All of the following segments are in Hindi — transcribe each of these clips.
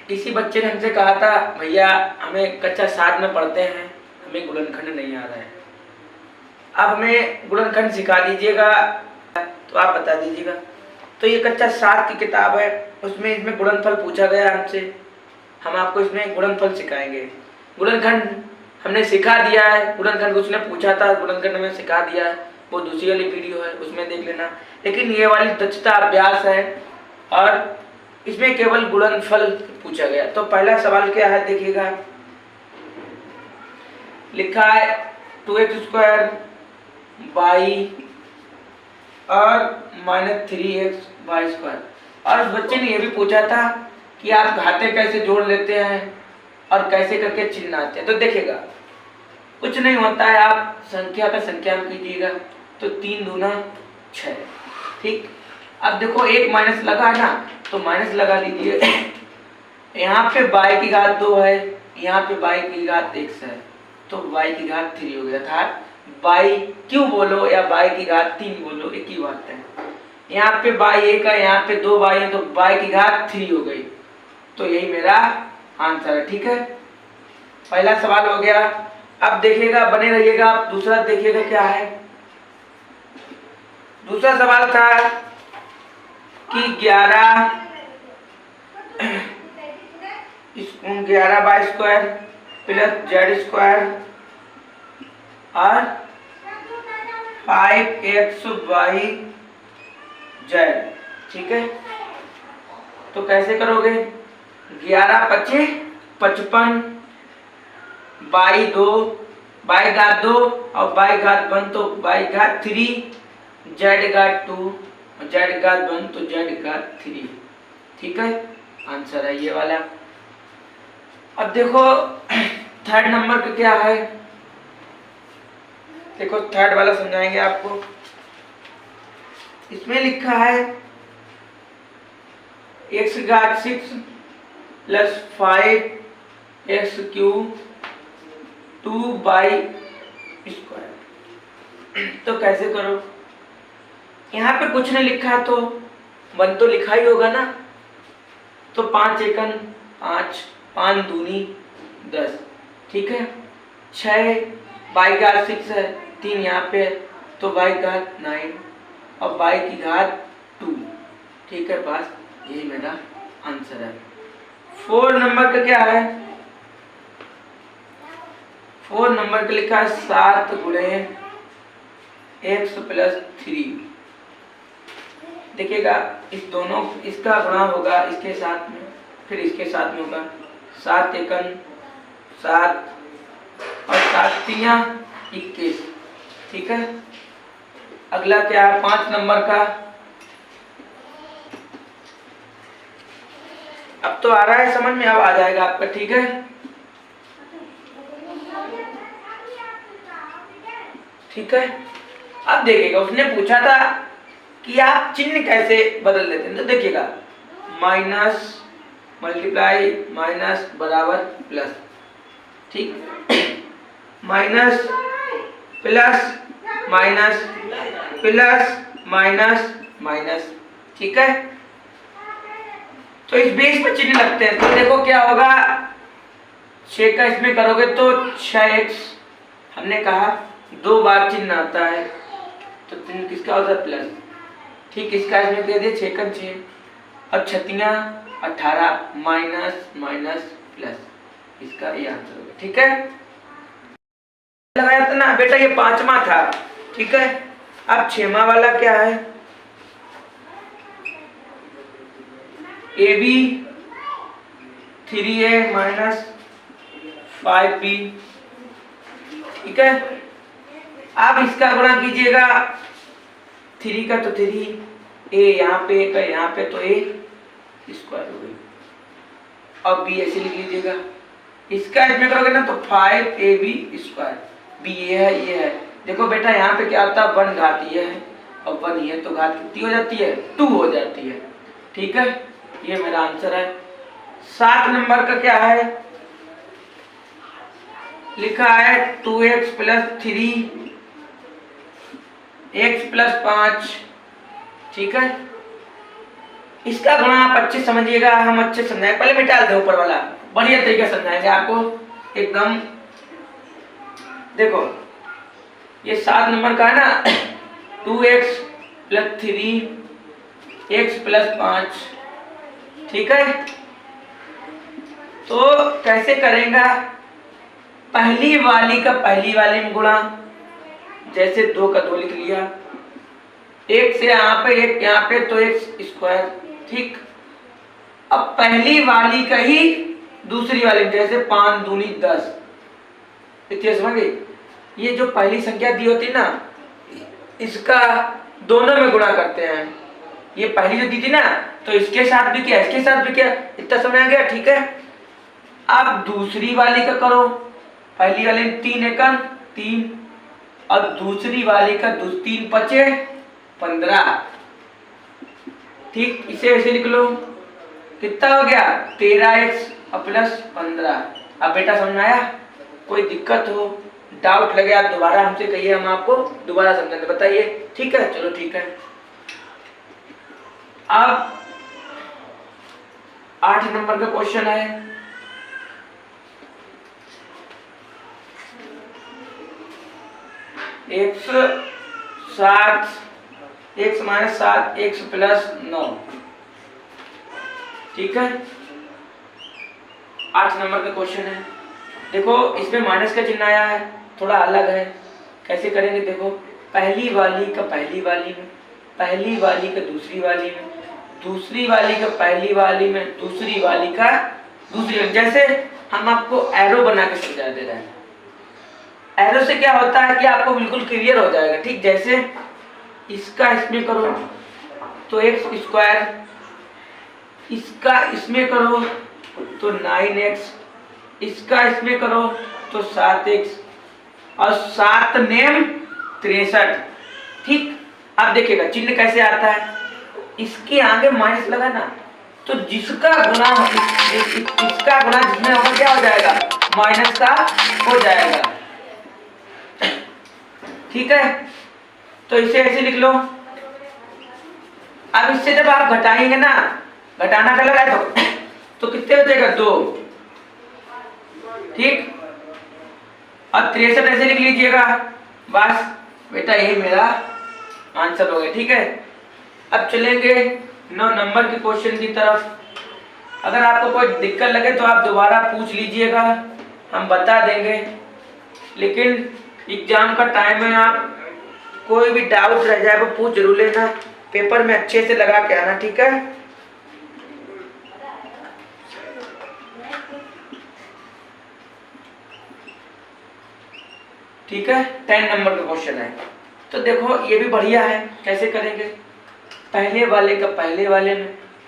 किसी बच्चे ने हमसे कहा था भैया हमें कक्षा 7 में पढ़ते हैं, हमें गुणनखंड नहीं आ रहा है, अब हमें गुणनखंड सिखा दीजिएगा, तो आप बता दीजिएगा। तो ये कक्षा 7 की किताब है, उसमें इसमें गुणनफल पूछा गया हमसे, हम आपको इसमें गुणनफल सिखाएंगे। गुणनखंड हमने सिखा दिया है, गुणनखंड उसने पूछा था, गुणनखंड में सिखा दिया है, वो दूसरी वाली वीडियो है उसमें देख लेना। लेकिन ये वाली दक्षता अभ्यास है और इसमें केवल गुणनफल पूछा गया। तो पहला सवाल क्या है देखिएगा, लिखा है 2x² बाई और -3x² और उस बच्चे ने यह भी पूछा था कि आप घाते कैसे जोड़ लेते हैं और कैसे करके चिन्ह आते हैं। तो देखिएगा कुछ नहीं होता है, आप संख्या का संख्या में कीजिएगा तो 3 दूना 6, ठीक। अब देखो एक माइनस लगा है ना, तो माइनस लगा लीजिए। यहाँ पे y की घात 2 है, यहाँ पे y की घात x है, तो y की घात 3 हो गया था। y क्यों बोलो या y की घात 3 बोलो, एक ही बात है। यहाँ पे y 1 है, यहाँ पे 2y है, तो y की घात 3 हो गई। तो यही मेरा आंसर है, ठीक है। पहला सवाल हो गया। अब देखिएगा, बने रहिएगा, आप दूसरा देखिएगा क्या है। दूसरा सवाल था कि 11 y² प्लस z² और 5xyz, ठीक है। तो कैसे करोगे, 11 × 5 = 55, बाई 2, बाई घात 2 और बाई घात 1 तो बाई घात 3, z घात 2 और z घात 1 तो z घात 3, ठीक है। आंसर है ये वाला। अब देखो थर्ड नंबर का क्या है, देखो थर्ड वाला समझाएंगे आपको। इसमें लिखा है x घात 6 प्लस 5x³ 2y²। तो कैसे करो, यहाँ पे कुछ नहीं लिखा है तो 1 तो लिखा ही होगा ना, तो 5 एकन 5, 5 दूनी 10, ठीक है। 6 y घात 6 है, 3 यहाँ पे है, तो y घात 9 और y की घात 2, ठीक है। बस यही मेरा आंसर है। 4 नंबर का क्या है, 4 नंबर का लिखा है 7 × x + 3। देखिएगा इस दोनों, इसका गुणा होगा इसके साथ में, फिर इसके साथ में होगा 7 एकन 7 और 7 तियां 21, ठीक है। अगला क्या है 5 नंबर का। अब तो आ रहा है समझ में, अब आ जाएगा आपका, ठीक है। ठीक है, अब देखिएगा उसने पूछा था कि आप चिन्ह कैसे बदल देते हैं। तो देखिएगा माइनस मल्टीप्लाई माइनस बराबर प्लस, ठीक। Minus plus minus plus minus minus, ठीक है। तो इस बेस पर चिन्ह लगते हैं। तो देखो क्या होगा, 6 का इसमें करोगे तो 6x, हमने कहा 2 बार चिन्ह आता है तो चिन्ह किसका होता है प्लस, ठीक। इसका इसमें दे दिए 6 × 6 और 6 18 माइनस माइनस प्लस, इसका ये आंसर होगा, ठीक है। लगाया था ना बेटा, ये 5वां था, ठीक है। अब 6वां वाला क्या है, AB 3A - 5B, ठीक है। अब इसका गुणा कीजिएगा, 3 का तो 3, A यहाँ पे, A का यहाँ पे, तो A² हो गई और B ऐसे लिख लीजिएगा। इसका इसमें करोगे ना तो 5AB², B ये है, ये है। देखो बेटा यहाँ पे क्या होता है, 1 घात ये है और 1 ये, तो घात कितनी हो जाती है, 2 हो जाती है, ठीक है। ये मेरा आंसर है। 7 नंबर का क्या है, लिखा है 2x + 3 x + 5, ठीक है। इसका गुणा आप अच्छे समझिएगा, हम अच्छे समझाएंगे। पहले मिटा दो ऊपर वाला, बढ़िया तरीके से समझाएंगे आपको एकदम। देखो ये 7 नंबर का है ना, 2x + 3x + 5, ठीक है। तो कैसे करेगा, पहली वाली का पहली वाली में गुणा, जैसे 2 का 2 लिख लिया, 1 से यहाँ पे 1 यहाँ पे तो x², ठीक। अब पहली वाली का ही दूसरी वाली में, जैसे 5 दूनी 10, इतने समझ गए। ये जो पहली संख्या दी होती ना, इसका दोनों में गुणा करते हैं। ये पहली जो दी थी ना, तो इसके साथ भी किया, इसके साथ भी किया, इतना समझ आ गया, ठीक है। अब दूसरी वाली का करो, पहली वाली में 3 एकम 3, और दूसरी वाली का 3 पचे 15, ठीक। इसे ऐसे लिख लो, कितना हो गया 13x + 15। अब बेटा समझ में आया? कोई दिक्कत हो, डाउट लगे, आप दोबारा हमसे कहिए, हम आपको दोबारा समझाएंगे, बताइए, ठीक है। चलो ठीक है। अब 8 नंबर का क्वेश्चन है, x - 7 x + 9, ठीक है। 8 नंबर का क्वेश्चन है। देखो इसमें माइनस का चिन्ह आया है, थोड़ा अलग है। कैसे करेंगे, देखो पहली वाली का पहली वाली में, पहली वाली का दूसरी वाली में, दूसरी वाली का पहली वाली में, दूसरी वाली का दूसरी वाली। जैसे हम आपको एरो बना के समझा दे रहे हैं। एरो से क्या होता है कि आपको बिल्कुल क्लियर हो जाएगा, ठीक। जैसे इसका इसमें करो तो x², इसका इसमें करो तो 9x, इसका इसमें करो तो 7x, और 7 नेम 63, ठीक। अब देखिएगा चिन्ह कैसे आता है, इसके आगे माइनस लगा ना, तो जिसका गुणा इसका गुणा जिसमें होगा क्या हो जाएगा, माइनस का हो जाएगा, ठीक है। तो इसे ऐसे लिख लो। अब इससे जब आप घटाएंगे ना, घटाना का लगा तो कितने हो जाएगा 2, ठीक। अब 63 ऐसे लिख लीजिएगा, बस बेटा यही मेरा आंसर हो गया, ठीक है। अब चलेंगे 9 नंबर के क्वेश्चन की तरफ। अगर आपको कोई दिक्कत लगे तो आप दोबारा पूछ लीजिएगा, हम बता देंगे। लेकिन एग्जाम का टाइम है, आप कोई भी डाउट रह जाए वो पूछ जरूर लेना, पेपर में अच्छे से लगा के आना, ठीक है। ठीक है, 10 नंबर का क्वेश्चन है। तो देखो ये भी बढ़िया है। कैसे करेंगे, पहले वाले का पहले वाले में,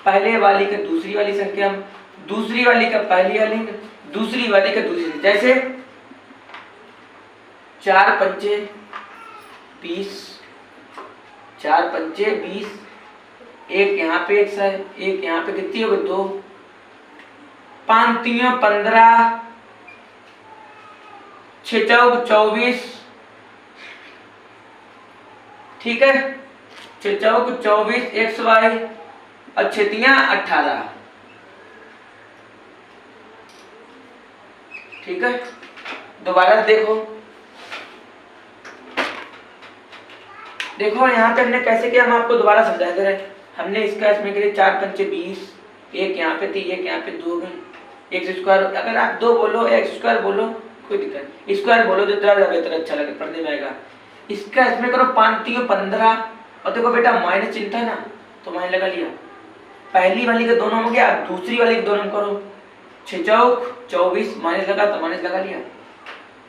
पहले वाली का दूसरी वाली संख्या में, दूसरी वाली का पहली वाली में, दूसरी वाली का दूसरी। जैसे 4 पंचे 20, 4 पंचे 20, एक यहाँ पे एक है, एक यहाँ पे कितनी होगी 2, 5 3 15, 6 चौक 24, ठीक है। 6 चौक 24 XY और 6 तियां 18, ठीक है। दोबारा देखो, देखो यहाँ पे हमने कैसे किया, हम आपको दोबारा समझा दे रहे। हमने इसका इसमें के लिए 4 पंचे 20, एक यहाँ पे थी, एक यहाँ पे 2 गई, x²। अगर आप 2 बोलो या x² बोलो कोई दिक्कत नहीं, स्क्वायर बोलो जो ज़्यादा बेहतर अच्छा लगे, पढ़ने में आएगा। इसका इसमें करो 5 3 15, और देखो बेटा माइनस चिन्ह था ना, तो माइनस लगा लिया। पहली वाली के दोनों में गया, दूसरी वाली के दोनों में करो, 6 चौक 24, माइनस लगा तो माइनस लगा लिया।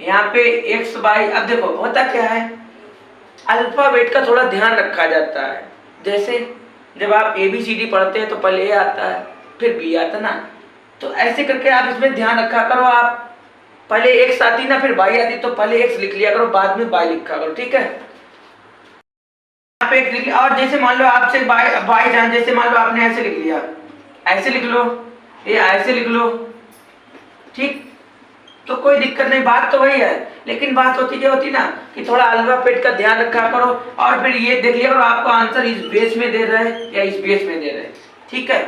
यहाँ पे XY। अब देखो होता क्या है, अल्फाबेट का थोड़ा ध्यान रखा जाता है। जैसे जब आप ABCD पढ़ते हैं तो पहले A आता है फिर B आता ना, तो ऐसे करके आप इसमें ध्यान रखा करो। आप पहले X आती ना फिर Y आती, तो पहले X लिख लिया करो, बाद में Y लिखा करो, ठीक है। यहाँ पे X लिख लिया, और जैसे मान लो आपसे Y जान, जैसे मान लो आपने ऐसे लिख लिया, ऐसे लिख लो, ये ऐसे लिख लो, ठीक। तो कोई दिक्कत नहीं, बात तो वही है। लेकिन बात होती क्या होती ना कि थोड़ा अल्फाबेट का ध्यान रखा करो, और फिर ये देख लिया करो आपको आंसर इस बेस में दे रहे हैं या इस बेस में दे रहे हैं। ठीक है,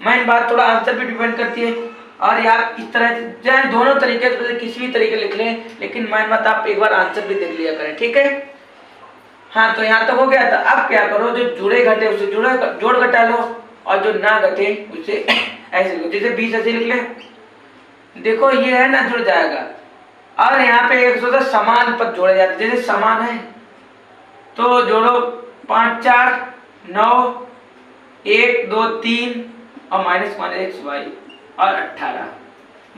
मेन बात थोड़ा आंसर पे डिपेंड करती है। और ये आप इस तरह से चाहे दोनों तरीके से किसी भी तरीके लिख लें, लेकिन मेन बात आप एक बार आंसर भी देख लिया करें, ठीक है। हाँ, तो यहाँ तक हो गया था। अब क्या करो, जो जुड़े घटे उसे जोड़ घटा लो, और जो ना घटे उसे ऐसे लिखो। जैसे 20 ऐसे लिख ले, देखो ये है ना, जुड़ जाएगा। और यहाँ पे एक सोचा समान पद जोड़े जाते, जैसे समान है तो जोड़ो 5 4 9 1 2 3 और माइनस -1 और 18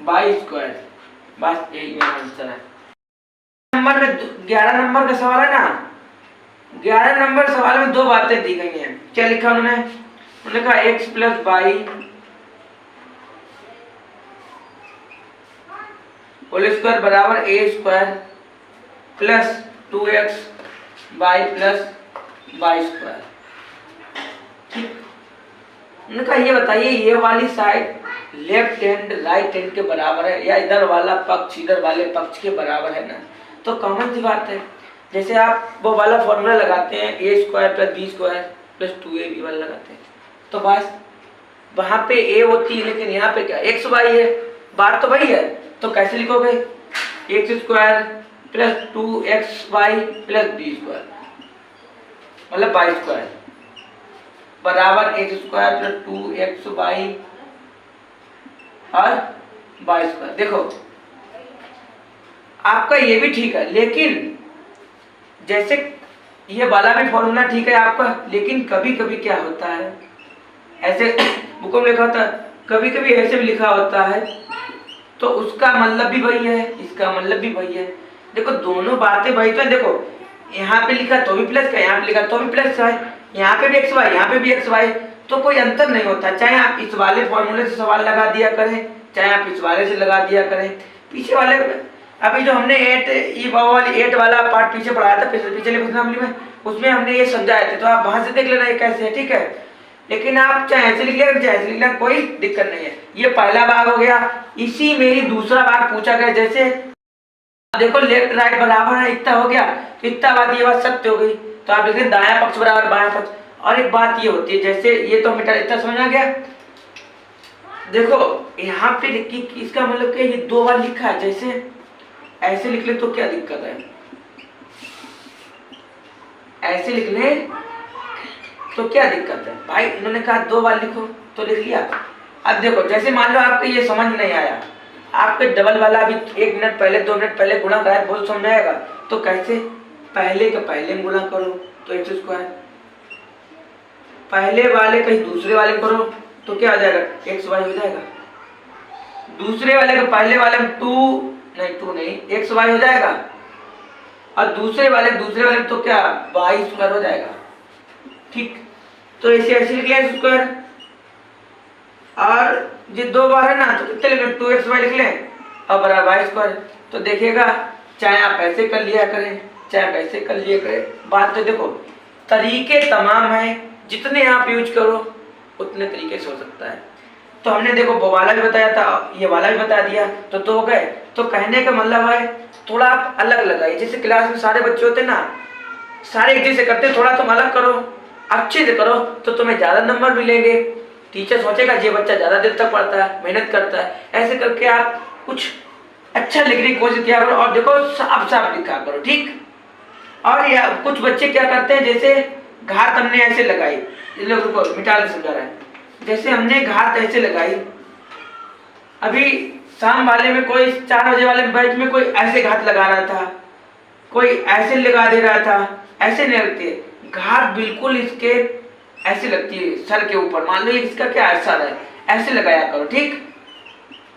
22 स्क्वायर। बस यही मेरा आंसर है। नंबर में 11 नंबर का सवाल है ना, 11 नंबर सवाल में दो बातें दी गई हैं। क्या लिखा उन्होंने कहा x + y होल स्क्वायर बराबर a² plus 2x y plus y square. ठीक, उन्होंने कहा ये बताइए ये वाली side left hand right hand के बराबर है या इधर वाला पक्ष इधर वाले पक्ष के बराबर है ना। तो कॉमन सी बात है, जैसे आप वो वाला फॉर्मूला लगाते हैं a² + b² + 2ab वाला लगाते हैं, तो बस वहां पे a होती है, लेकिन यहाँ पे क्या x y है, बात तो वही है। तो कैसे लिखोगे, x² + 2xy + b² मतलब y² बराबर x² + 2xy और y²। देखो आपका ये भी ठीक है, लेकिन जैसे ये वाला भी फॉर्मूला ठीक है आपका, लेकिन कभी कभी क्या होता है, ऐसे बुकों में लिखा होता है, कभी कभी ऐसे भी लिखा होता है, तो उसका मतलब भी वही है, इसका मतलब भी वही है। देखो दोनों बातें वही तो है। देखो यहाँ पे लिखा तो भी प्लस का, यहाँ पे लिखा तो भी प्लस का है, यहाँ पे भी एक्स वाई, यहाँ पे भी एक्स वाई, तो कोई अंतर नहीं होता। चाहे आप इस वाले फॉर्मूले से सवाल लगा दिया करें, चाहे आप इस वाले से लगा दिया करें। पीछे वाले अभी जो हमने 8 वाला पार्ट पीछे पढ़ाया था पिछले एग्जाम्पल में, उसमें हमने ये समझाए थे, तो आप वहां से देख लेना ये कैसे है, ठीक है। लेकिन आप चाहे ऐसे लिख लें चाहे ऐसे लिख लें, कोई दिक्कत नहीं है। ये पहला भाग हो गया। इसी में ही दूसरा भाग पूछा गया, जैसे देखो लेफ्ट राइट बराबर है, इतना हो गया, तो इतना बात ये बात सत्य हो गई, तो आप लिखें दायां पक्ष बराबर बायां पक्ष। और एक बात ये होती है, जैसे ये तो मिटा, इतना समझ आ गया। देखो यहाँ पे इसका मतलब कि ये 2 बार लिखा है, जैसे ऐसे लिख ले तो क्या दिक्कत है, ऐसे लिख ले तो क्या दिक्कत है भाई। इन्होंने कहा 2 बार लिखो तो लिख लिया। अब देखो जैसे मान लो आपको ये समझ नहीं आया, आपके डबल वाला भी 1 मिनट पहले 2 मिनट पहले गुणा कराए बहुत समझ आएगा, तो कैसे पहले के पहले गुणा करो तो x², पहले वाले कहीं दूसरे वाले करो तो क्या आ जाएगा xy हो जाएगा, दूसरे वाले के पहले वाले में 2 नहीं xy हो जाएगा, और दूसरे वाले तो क्या y² हो जाएगा। ठीक, तो ऐसे लिख लिया स्क्वायर, और ये 2 बार है ना, तो कितने लिख लें 2xy लिख लें और बराबर y²। तो देखिएगा चाहे आप ऐसे कर लिया करें चाहे वैसे कर लिया करें, बात तो देखो तरीके तमाम हैं, जितने आप यूज करो उतने तरीके से हो सकता है। तो हमने देखो वो वाला भी बताया था, ये वाला भी बता दिया, तो 2 हो गए। तो कहने का मतलब है थोड़ा आप अलग लगाइए। जैसे क्लास में सारे बच्चे होते ना, सारे एक जैसे करते, थोड़ा तुम अलग करो, अच्छे से करो तो तुम्हें ज़्यादा नंबर मिलेंगे। टीचर सोचेगा ये बच्चा ज़्यादा देर तक पढ़ता है, मेहनत करता है। ऐसे करके आप कुछ अच्छा लिखने की कोशिश किया करो, और देखो साफ साफ लिखा करो, ठीक। और या कुछ बच्चे क्या करते हैं, जैसे घात हमने ऐसे लगाई, लोगों को मिटा ले समझा रहा है, जैसे हमने घात ऐसे लगाई, अभी शाम वाले में कोई 4 बजे वाले बैच में कोई ऐसे घात लगा रहा था, कोई ऐसे लगा दे रहा था। ऐसे नहीं लगती घात, बिल्कुल इसके ऐसे लगती है सर के ऊपर। मान लो इसका क्या असर है, ऐसे लगाया करो, ठीक।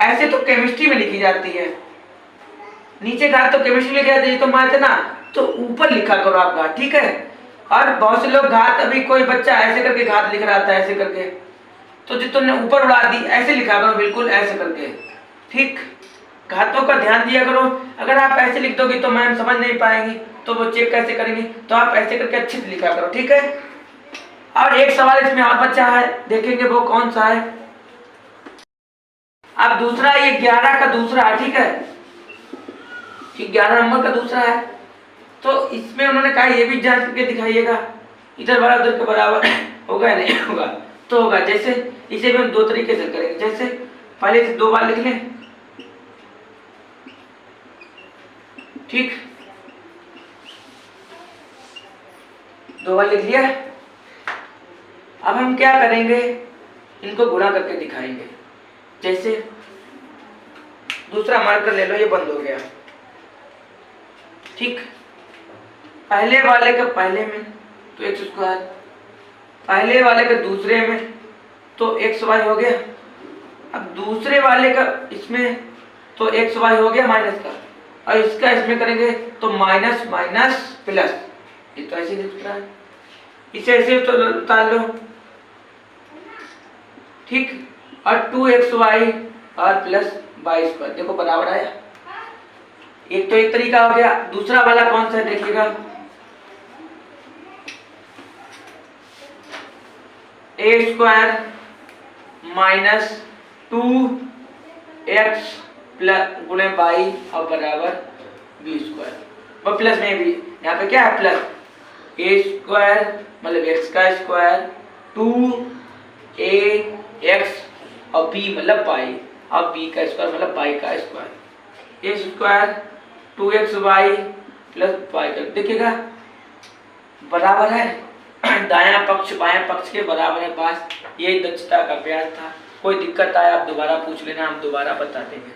ऐसे तो केमिस्ट्री में लिखी जाती है, नीचे घात तो केमिस्ट्री में लिखी जाती है, तो मानते ना, तो ऊपर लिखा करो आप घात, ठीक है। और बहुत से लोग घात, अभी कोई बच्चा ऐसे करके घात लिख रहा था ऐसे करके, तो जो तुमने ऊपर उड़ा दी, ऐसे लिखा करो बिल्कुल ऐसे करके, ठीक। घातों का ध्यान दिया करो। अगर आप ऐसे लिख दोगे तो मैम समझ नहीं पाएंगी, तो वो चेक कैसे करेंगे, तो आप ऐसे करके अच्छे से लिखा करो, ठीक है। और एक सवाल इसमें और बचा है, देखेंगे वो कौन सा है। अब दूसरा, ये 11 का दूसरा है, ठीक है, 11 नंबर का दूसरा है। तो इसमें उन्होंने कहा ये भी जांच करके दिखाइएगा, इधर वाला उधर के बराबर होगा या नहीं होगा। तो होगा। जैसे इसे भी हम दो तरीके से करेंगे, जैसे पहले से 2 बार लिख लें, ठीक, 2 बार लिख लिया। अब हम क्या करेंगे, इनको गुणा करके दिखाएंगे। जैसे दूसरा मार्कर ले लो, ये बंद हो गया, ठीक, पहले वाले का पहले में तो एक्स स्क्वायर, पहले वाले का दूसरे में तो एक्स वाई हो गया, अब दूसरे वाले का इसमें तो एक्स वाई हो गया माइनस का, और इसका इसमें करेंगे तो माइनस माइनस प्लस, ये तो ऐसे लिख रहा है, इसे ऐसे तो उतार लो, ठीक, और 2xy और प्लस वाई स्क्वायर, देखो बराबर आया। एक तो एक तरीका हो गया, दूसरा वाला कौन सा देखिएगा, ए स्क्वायर माइनस 2x प्लस गुणे वाई और बराबर बी स्क्वायर, और प्लस में भी यहाँ पे क्या है प्लस, ए स्क्वायर मतलब एक्स का स्क्वायर, 2ax और b मतलब वाई, और b का स्क्वायर मतलब वाई का स्क्वायर, ए स्क्वायर 2xy प्लस वाई का, देखिएगा बराबर है, दायां पक्ष बायां पक्ष के बराबर है, बस यही दक्षता का अभ्यास था। कोई दिक्कत आया आप दोबारा पूछ लेना, हम दोबारा बता देंगे।